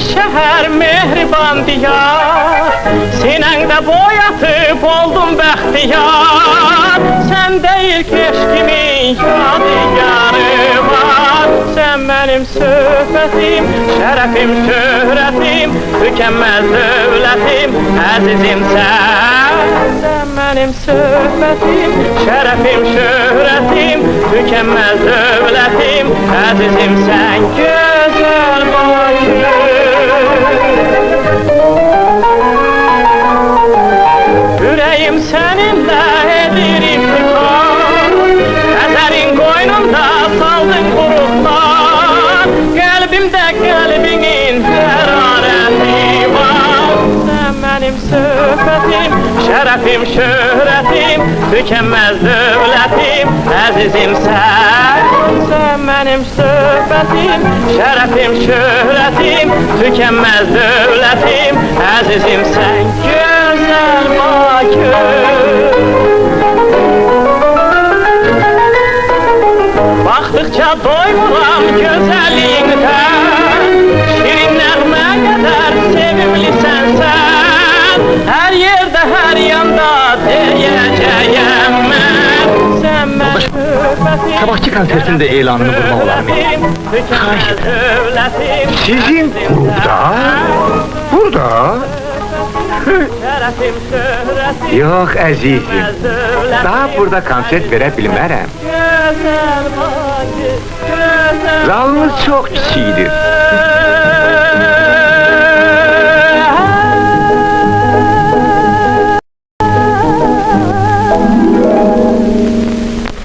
şəhər mehriban diyar, sinəngdə boyatıb oldum bəxtiyar. Sən deyil keşkimin yadigarı var. Sən mənim söhbətim, şərəfim, şöhrətim, tükənməz dövlətim, əzizim sən. Sən mənim söhbətim, şərəfim, şöhrətim, tükənməz dövlətim, əzizim sən. Gözəl Bakı, ürəyim səninlə edir iftikhar, Xəzərin qoynunda saldın buruqlar, qəlbimdə qəlbinin hərarəti var. Sən mənim söhbətim, şərəfim, şöhrətim, tükənməz dövlətim, əzizim sən. Sən mənim söhbətim, şərəfim, şöhrətim, tükənməz dövlətim, əzizim sən. Gözəl Bakı, baxdıqca doymuram gözəlindən, şirin nəğmə qədər sevimlisən sən. Hər yerdə, hər yanda deyəcəyəm mən. Sən mənim söhbətim, sabahki konsertinde elanını vurma olar mı? tükənməz dövlətim, Sizin grupta? Burada? şərəfim, şöhrətim, Yok əzizim, daha burada konsert verə bilmərəm. gözəl Bakı, gözəl Zalınız çox kiçikdir.